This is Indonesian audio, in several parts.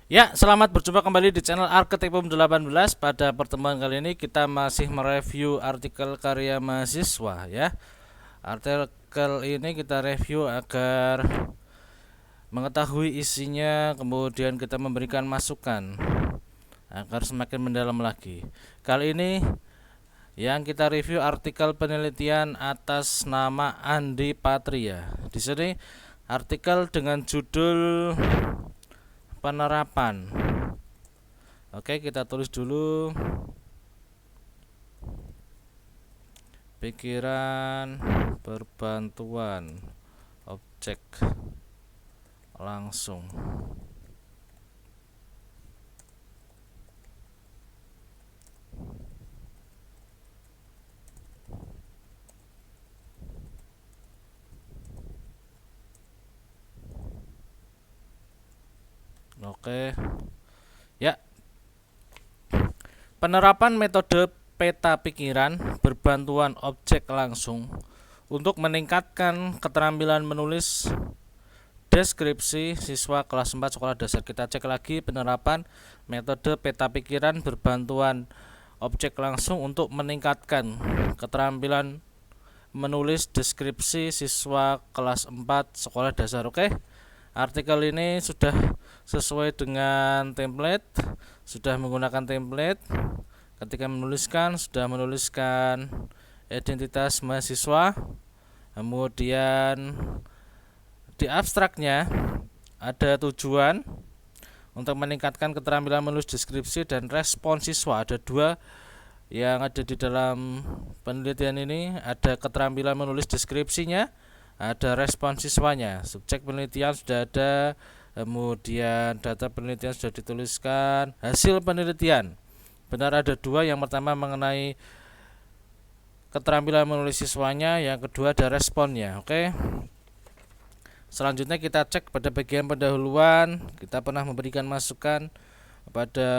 Ya, selamat berjumpa kembali di channel Arketipum 18. Pada pertemuan kali ini kita masih mereview artikel karya mahasiswa ya. Artikel ini kita review agar mengetahui isinya, kemudian kita memberikan masukan agar semakin mendalam lagi. Kali ini yang kita review artikel penelitian atas nama Andi Patria. Di sini artikel dengan judul penerapan. Oke, kita tulis dulu. Pikiran berbantuan objek langsung. Oke. Ya, penerapan metode peta pikiran berbantuan objek langsung untuk meningkatkan keterampilan menulis deskripsi siswa kelas 4 sekolah dasar. Kita cek lagi penerapan metode peta pikiran berbantuan objek langsung untuk meningkatkan keterampilan menulis deskripsi siswa kelas 4 sekolah dasar. Oke. Artikel ini sudah sesuai dengan template, sudah menggunakan template. Ketika menuliskan, sudah menuliskan identitas mahasiswa. Kemudian di abstraknya ada tujuan untuk meningkatkan keterampilan menulis deskripsi dan respon siswa. Ada dua yang ada di dalam penelitian ini, ada keterampilan menulis deskripsinya, ada respon siswanya. Subjek penelitian sudah ada, kemudian data penelitian sudah dituliskan, hasil penelitian benar ada dua. Yang pertama mengenai keterampilan menulis siswanya, yang kedua ada responnya. Oke. Selanjutnya kita cek pada bagian pendahuluan. Kita pernah memberikan masukan kepada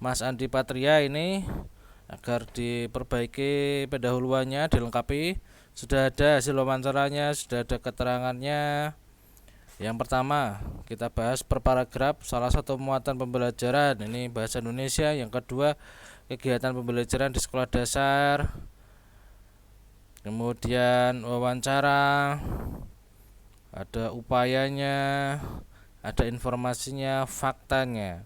Mas Andi Patria ini agar diperbaiki pendahuluannya, dilengkapi. Sudah ada hasil wawancaranya, sudah ada keterangannya. Yang pertama kita bahas per paragraf, salah satu muatan pembelajaran ini bahasa Indonesia. Yang kedua kegiatan pembelajaran di sekolah dasar, kemudian wawancara, ada upayanya, ada informasinya, faktanya.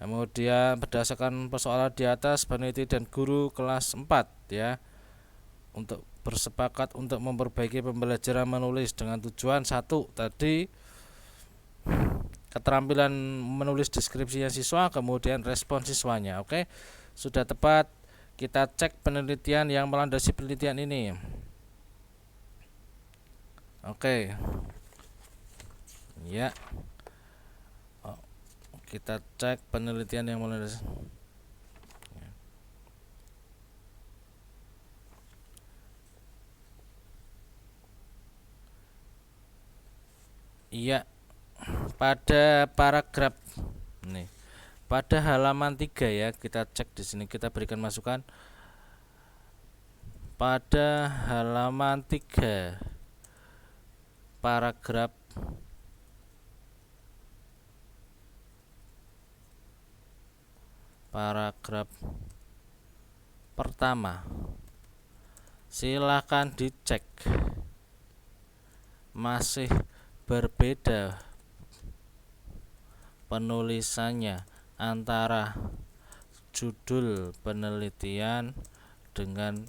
Kemudian berdasarkan persoalan di atas, peneliti dan guru kelas 4 ya, untuk bersepakat untuk memperbaiki pembelajaran menulis dengan tujuan satu tadi keterampilan menulis deskripsinya siswa, kemudian respon siswanya. Oke, sudah tepat. Kita cek penelitian yang melandasi penelitian ini. Oke, ya, kita cek penelitian yang melandasi. Iya, pada paragraf nih, pada halaman 3 ya, kita cek di sini, kita berikan masukan pada halaman 3 paragraf pertama. Silakan dicek, masih berbeda penulisannya antara judul penelitian dengan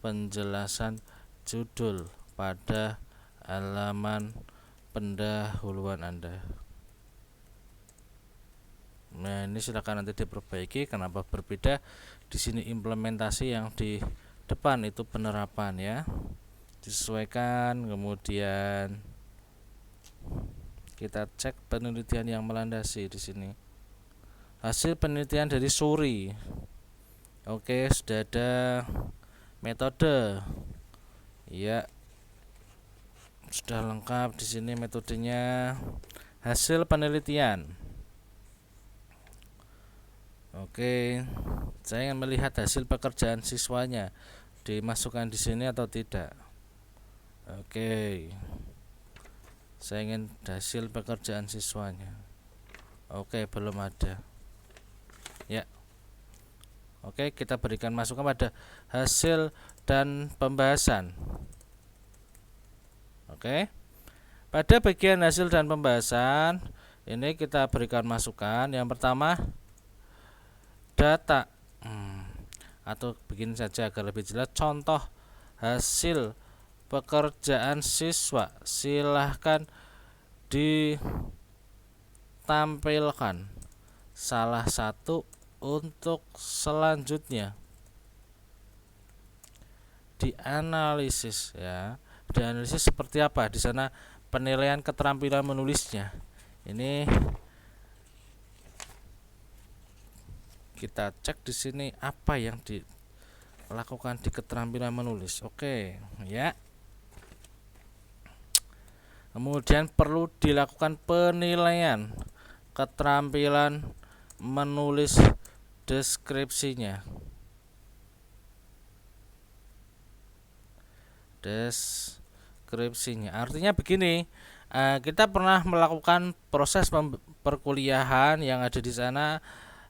penjelasan judul pada halaman pendahuluan Anda. Nah, ini silakan nanti diperbaiki kenapa berbeda. Di sini implementasi, yang di depan itu penerapan ya. Disesuaikan, kemudian kita cek penelitian yang melandasi di sini. Hasil penelitian dari Suri. Oke, sudah ada metode. Ya, sudah lengkap di sini metodenya. Hasil penelitian. Oke, saya ingin melihat hasil pekerjaan siswanya dimasukkan di sini atau tidak. Oke, saya ingin hasil pekerjaan siswanya. Oke, belum ada. Ya. Oke, kita berikan masukan pada hasil dan pembahasan. Oke. Pada bagian hasil dan pembahasan ini kita berikan masukan. Yang pertama, data atau begini saja agar lebih jelas, contoh hasil pekerjaan siswa silahkan ditampilkan salah satu untuk selanjutnya dianalisis ya. Dianalisis seperti apa? Di sana penilaian keterampilan menulisnya. Ini kita cek di sini apa yang dilakukan di keterampilan menulis. Oke, ya. Kemudian perlu dilakukan penilaian keterampilan menulis deskripsinya. Artinya begini, kita pernah melakukan proses perkuliahan yang ada di sana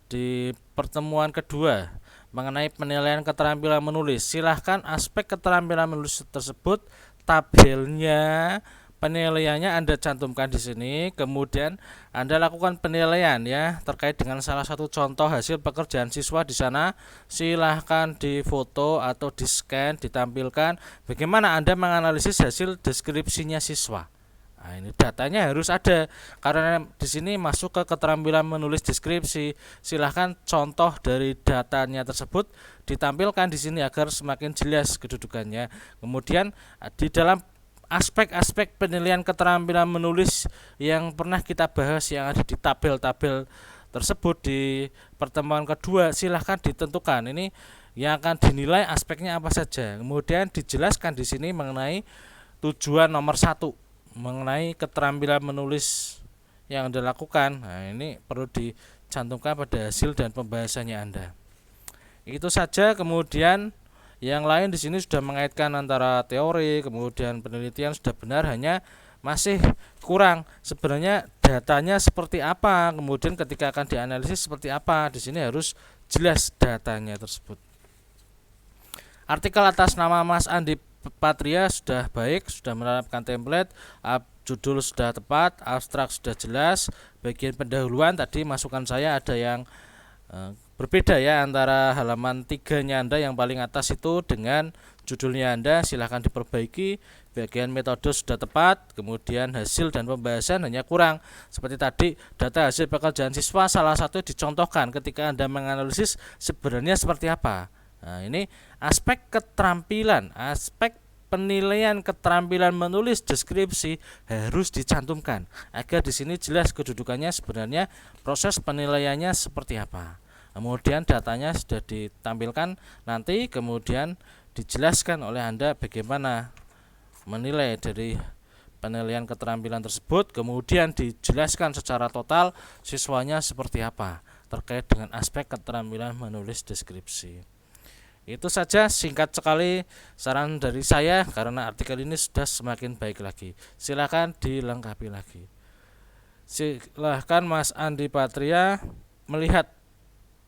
di pertemuan kedua mengenai penilaian keterampilan menulis. Silahkan aspek keterampilan menulis tersebut, tabelnya penilaiannya Anda cantumkan di sini, kemudian Anda lakukan penilaian ya terkait dengan salah satu contoh hasil pekerjaan siswa di sana. Silahkan difoto atau di-scan, ditampilkan bagaimana Anda menganalisis hasil deskripsinya siswa. Nah, ini datanya harus ada karena di sini masuk ke keterampilan menulis deskripsi. Silahkan contoh dari datanya tersebut ditampilkan di sini agar semakin jelas kedudukannya. Kemudian di dalam aspek-aspek penilaian keterampilan menulis yang pernah kita bahas yang ada di tabel-tabel tersebut di pertemuan kedua, silahkan ditentukan ini yang akan dinilai aspeknya apa saja. Kemudian dijelaskan di sini mengenai tujuan nomor 1 mengenai keterampilan menulis yang Anda lakukan. Nah, ini perlu dicantumkan pada hasil dan pembahasannya Anda. Itu saja. Kemudian yang lain di sini sudah mengaitkan antara teori kemudian penelitian sudah benar, hanya masih kurang sebenarnya datanya seperti apa, kemudian ketika akan dianalisis seperti apa. Di sini harus jelas datanya tersebut. Artikel atas nama Mas Andi Patria sudah baik, sudah menerapkan template, judul sudah tepat, abstrak sudah jelas. Bagian pendahuluan tadi masukan saya ada yang berbeda ya antara halaman 3-nya Anda yang paling atas itu dengan judulnya Anda, silahkan diperbaiki. Bagian metode sudah tepat, kemudian hasil dan pembahasan hanya kurang. Seperti tadi, data hasil pekerjaan siswa salah satu dicontohkan ketika Anda menganalisis sebenarnya seperti apa. Nah, ini aspek keterampilan, aspek penilaian keterampilan menulis deskripsi harus dicantumkan agar di sini jelas kedudukannya sebenarnya proses penilaiannya seperti apa. Kemudian datanya sudah ditampilkan, nanti kemudian dijelaskan oleh Anda bagaimana menilai dari penilaian keterampilan tersebut, kemudian dijelaskan secara total siswanya seperti apa terkait dengan aspek keterampilan menulis deskripsi. Itu saja singkat sekali saran dari saya karena artikel ini sudah semakin baik lagi. Silakan dilengkapi lagi. Silahkan Mas Andi Patria melihat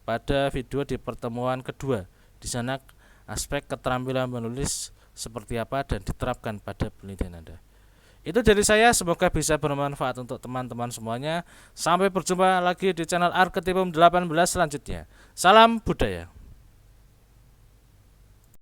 pada video di pertemuan kedua. Di sana aspek keterampilan menulis seperti apa dan diterapkan pada penelitian Anda. Itu dari saya, semoga bisa bermanfaat untuk teman-teman semuanya. Sampai berjumpa lagi di channel Arketipum 18 selanjutnya. Salam budaya.